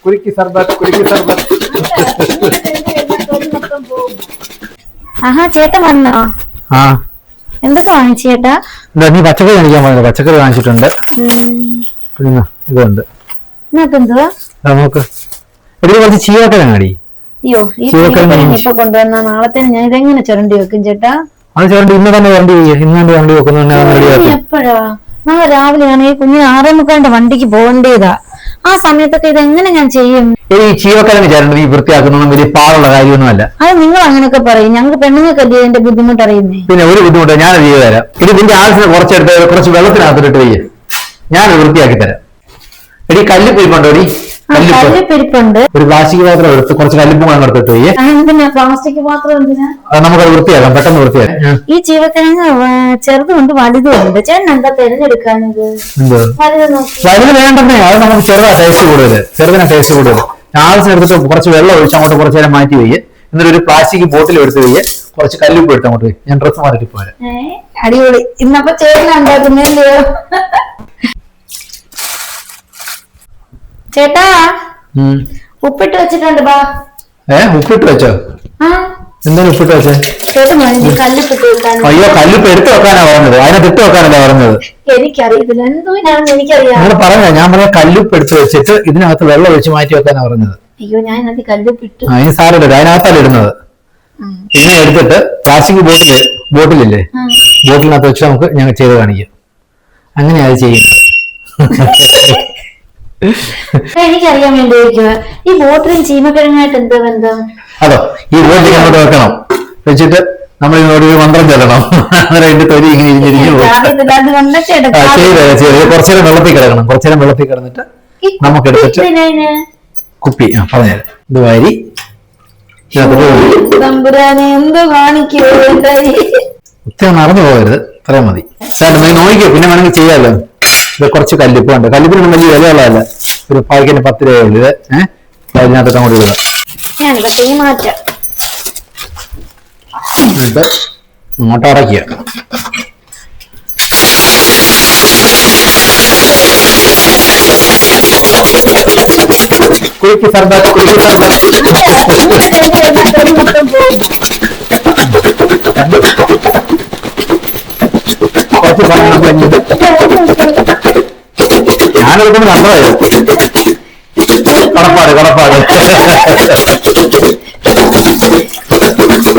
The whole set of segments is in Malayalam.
കുരുക്കി സർബത്ത് കുരുക്കി സർബത്ത്. ആഹാ ചേട്ടൻ വന്നോ? ആ എന്തൊക്കെ വാങ്ങിച്ചു ചേട്ടാ? നീ പച്ചക്കറി കാണിക്കാൻ പറഞ്ഞത് പച്ചക്കറി വാങ്ങിച്ചിട്ടുണ്ട്. പിന്നെ ഇതുണ്ട് എന്തുവാ നമുക്ക് ഇതിൽ കുറച്ച് ചീവക്കിഴങ്ങാടി. അയ്യോ ഈ ചീവക്കിഴങ്ങ് ഇപ്പൊ കൊണ്ടുവന്ന നാളത്തേന് ഞാൻ ഇതെങ്ങനെ ചുരണ്ടി വെക്കും ചേട്ടാ? അത് ചുരണ്ടി ഇന്ന് തന്നെ ചുരണ്ടി ഇന്ന് തന്നെ ചുരണ്ടി വെക്കുന്നു. എപ്പോഴാ? നാളെ രാവിലെയാണ് ഈ കുഞ്ഞിന് 6:45 വണ്ടിക്ക് പോകേണ്ടതാ. ആ സമയത്തൊക്കെ ഇതെങ്ങനെ ഞാൻ ചെയ്യും? ഈ ചീവക്കിഴങ്ങ് ചുരണ്ടി വൃത്തിയാക്കുന്ന വലിയ പാടുള്ള കാര്യമൊന്നുമല്ല. അത് നിങ്ങൾ അങ്ങനെയൊക്കെ പറയും. ഞങ്ങൾക്ക് പെണ്ണുങ്ങൾക്കല്ലേ ഇതിന്റെ ബുദ്ധിമുട്ട് അറിയുന്നേ. പിന്നെ ഒരു ബുദ്ധിമുട്ട് ഞാൻ ചെയ്തു തരാം. ഇത് നിന്റെ ആവശ്യത്തിന് കുറച്ചെടുത്ത് കുറച്ച് വെള്ളത്തിനകത്തിട്ട് വയ്യ, ഞാൻ വൃത്തിയാക്കി തരാം. എടി കല്ലിപ്പിരിപ്പുണ്ടോ? എടി കല്ലിപ്പിരിപ്പുണ്ട്. ഒരു പ്ലാസ്റ്റിക് പാത്രം എടുത്ത് കുറച്ച് കല്ലിപ്പ് കൂടെ എടുത്തിട്ട് വയ്യ. പ്ലാസ്റ്റിക് പാത്രം എന്തിനാ? നമുക്കത് വൃത്തിയാക്കാം, പെട്ടെന്ന് വൃത്തിയാക്കാം. ഈ ചീവക്കിഴങ്ങ് ചെറുതുണ്ട് വലുതുണ്ട്. ചേട്ടൻ എന്താ തിരഞ്ഞെടുക്കാനത്? വലുത് വേണ്ടെന്നേ, അത് നമുക്ക് ചെറുതാ ടേസ്റ്റ് കൂടുതൽ. ചെറുതിനാ ടേസ്റ്റ് കൂടുതൽ. ആവശ്യം എടുത്തിട്ട് കുറച്ച് വെള്ളം ഒഴിച്ച് അങ്ങോട്ട് കുറച്ച് നേരം മാറ്റി വയ്യ. എന്നിട്ട് ഒരു പ്ലാസ്റ്റിക് ബോട്ടിൽ എടുത്ത് വയ്യ, കുറച്ച് കല്ലിപ്പ് എടുത്ത് അങ്ങോട്ട് വയ്യ. ഞാൻ ഡ്രസ്സ് മാറിയിട്ട് പോരാ. അടിപൊളി. ഇന്നപ്പോ ചേട്ടൻ ഉണ്ടാക്കുന്നല്ലോ. ചേട്ടാ ഉപ്പിട്ട് വെച്ചിട്ടുണ്ട്. ബാ. ഉപ്പിട്ട് വെച്ചോ? എന്താണ് ഉപ്പിട്ട് വെച്ചേ? കല്ലിപ്പിട്ട് വെക്കാൻ. അയ്യോ, കല്ലിപ്പ് എടുത്ത് വെക്കാനാ പറഞ്ഞത്, അതിനകത്ത് ഇട്ട് വെക്കാനല്ല പറഞ്ഞത്. എനിക്കറിയത്തില്ല എന്തോന്നാണെന്ന് എനിക്കറിയാം. നിങ്ങൾ പറഞ്ഞ ഞാൻ പറഞ്ഞ കല്ലിപ്പ് എടുത്ത് വെച്ചിട്ട് ഇതിനകത്ത് വെള്ളം ഒഴിച്ച് മാറ്റി വെക്കാനാ പറഞ്ഞത്. അയ്യോ ഞാൻ അത് കല്ലിപ്പിട്ടു. അതിന് സാറില്ല, അതിനകത്തല്ല ഇടുന്നത്. ഇതിനെ എടുത്തിട്ട് പ്ലാസ്റ്റിക് ബോട്ടിലില്ലേ, ബോട്ടിലിനകത്ത് വെച്ച് നമുക്ക് ഞങ്ങൾ ചെയ്ത് കാണിക്കാം. അങ്ങനെയാ അത് ചെയ്യുന്നത്. എനിക്കറിയാൻ വേണ്ടി ഈ ബോട്ടിലും ചീമക്കിഴങ്ങായിട്ട് എന്താ ബന്ധം? അതോ, ഈ ബോട്ടിൽ അങ്ങോട്ട് വെക്കണം, വെച്ചിട്ട് നമ്മൾ ഇതിനോട് ഒരു മന്ത്രം ചെല്ലണം. അതിന്റെ തൊലി ഇങ്ങനെ കുറച്ചേരം വെള്ളത്തിൽ കിടക്കണം. കുറച്ചേരം വെള്ളത്തിൽ കിടന്നിട്ട് നമുക്ക് എടുത്തിട്ട് കുപ്പി പറഞ്ഞുതരാം. ഇത് വാരി ഒത്തിരി നടന്നു പോകരുത്, അത്രയും മതി. നോക്കിക്കോ, പിന്നെ വേണമെങ്കിൽ ചെയ്യാമല്ലോ. ഇത് കുറച്ച് കല്ലിപ്പ് ഉണ്ട്. കല്ലിപ്പിന് വലിയ വിലയുള്ളതല്ല, ഒരു പാക്കറ്റിന് 10 രൂപയുള്ളൂ. ഇത് അതിനകത്ത് അങ്ങോട്ട് ഇടുക. എന്നിട്ട് അങ്ങോട്ട് അടയ്ക്കുക. കുളിക്ക് സർബത്ത് കുളിക്ക് സർബത്ത്. കുറച്ച് സമയം കഴിഞ്ഞിട്ട് ഞാനെടുക്കുമ്പോൾ നല്ലതായിരുന്നു. കടപ്പാട്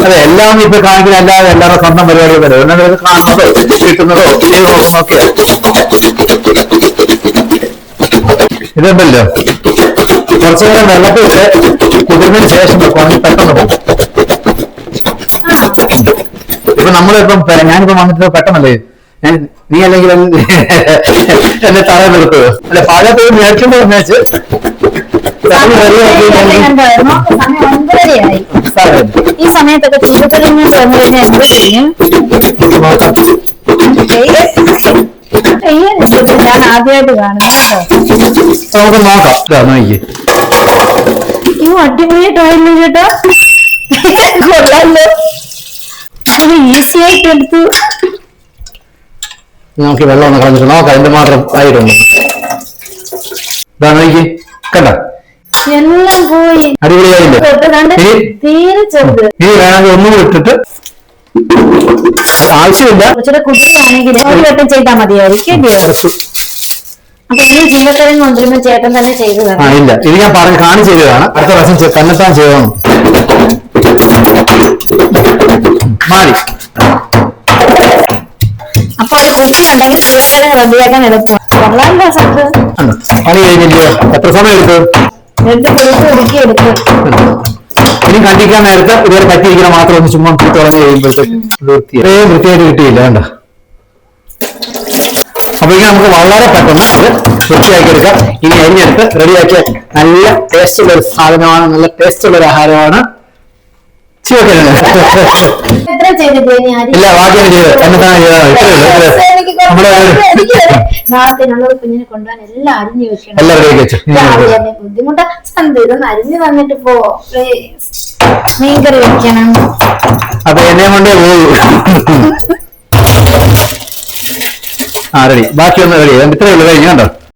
അതെ, എല്ലാം ഇപ്പൊ കാണിക്കുന്ന അല്ലാതെ എല്ലാവരും സ്വന്തം പരിപാടികൾ വരും. എന്നാലും കാണുന്നതോ കിട്ടുന്നതോ ചെയ്ത് നോക്കുന്നൊക്കെ. ഇതുണ്ടല്ലോ, കുറച്ചു നേരം വെള്ളത്തിട്ട് കുതിർന്നതിന് ശേഷം വെക്കുവാണെങ്കിൽ പെട്ടെന്ന് പോകും. ഇപ്പൊ നമ്മളിപ്പം ഞാനിപ്പോ വന്നിട്ട് പെട്ടെന്നല്ലേ, നീ അല്ലെങ്കിൽ എന്നെ തറയിൽ നിർത്തുക അല്ലെ? പാചകത്തിൽ മേടിക്കുമ്പോൾ വെച്ച് ഈ സമയത്തൊക്കെ ചീവക്കിഴങ്ങ് വന്നു കഴിഞ്ഞാൽ എന്ത് ചെയ്യും? ഞാൻ ആദ്യമായിട്ട് കാണുന്നു കേട്ടോ. നമുക്ക് നോക്കാം. അയ്യോ അടിപൊളിയായിട്ടായിരുന്നു കേട്ടോ. കൊള്ളാലോ, ഈസി ആയിട്ട് എടുത്തു. നമുക്ക് വെള്ളം ഒന്ന് കളഞ്ഞിട്ട് നോക്കാം എന്ത് മാത്രം ആയിട്ടുണ്ട്. കണ്ട എല്ലാം പോയി, അടിപൊളിയായില്ലേ? തീരെ ചെറുത്. ഇനി വേണമെങ്കിൽ ഒന്നും ഇട്ടിട്ട് ആവശ്യമില്ല. കുറച്ചുകൂടെ കുട്ടിയാണെങ്കിൽ ഒരു വട്ടം ചെയ്താൽ മതിയായിരിക്കും. അപ്പൊ ഇനി ജീവക്കിഴങ്ങ് കൊണ്ടുവരുമ്പോ ചേട്ടൻ തന്നെ ചെയ്തു തരാം. ഇല്ല, ഇത് ഞാൻ പറഞ്ഞ് കാണിച്ചു ചെയ്തതാണ്. അടുത്ത പ്രാവശ്യം തന്നെത്താൻ ചെയ്യണം. മാറി. അപ്പൊ ഒരു കുട്ടി ഉണ്ടെങ്കിൽ ജീവക്കിഴങ്ങ് റെഡിയാക്കാൻ എളുപ്പം. പണി കഴിഞ്ഞില്ലയോ? എത്ര സമയം എടുക്കും? 2 ദിവസം ഒതുക്കിയെടുക്കും. ഇനി കണ്ടിക്കാൻ നേരത്തെ ഇതുവരെ പറ്റിയിരിക്കണം മാത്രം ഒന്ന് ചുമ്മാ തുറന്ന് കഴിയുമ്പോഴത്തേക്ക് വൃത്തിയായിട്ട് കിട്ടിയില്ല. വേണ്ട. അപ്പൊ ഇങ്ങനെ നമുക്ക് വളരെ പെട്ടെന്ന് അത് വൃത്തിയാക്കി എടുക്കാം. ഇനി അരിഞ്ഞെടുത്ത് റെഡിയാക്കിയ നല്ല ടേസ്റ്റുള്ള ഒരു സാധനമാണ്, നല്ല ടേസ്റ്റുള്ള ഒരു ആഹാരമാണ് ചീവക്കിഴങ്ങ്. ഇല്ല, ബാക്കി ചെയ്ത് എന്നിട്ടാണ് കുഞ്ഞിനെ കൊണ്ടുപോകാൻ എല്ലാം അരിഞ്ഞു വെക്കണം. എല്ലാം റെഡി വെച്ചു. ബുദ്ധിമുട്ടാ ഇതൊന്ന് അരിഞ്ഞു തന്നിട്ട് പോ. മീൻകറി വെക്കണം. അപ്പൊ എന്നെ കൊണ്ടേ പോകും. റെഡി, ബാക്കിയൊന്നും റെഡി. ഇത്രയേ ഉള്ളൂ. കഴിഞ്ഞു കണ്ടോ?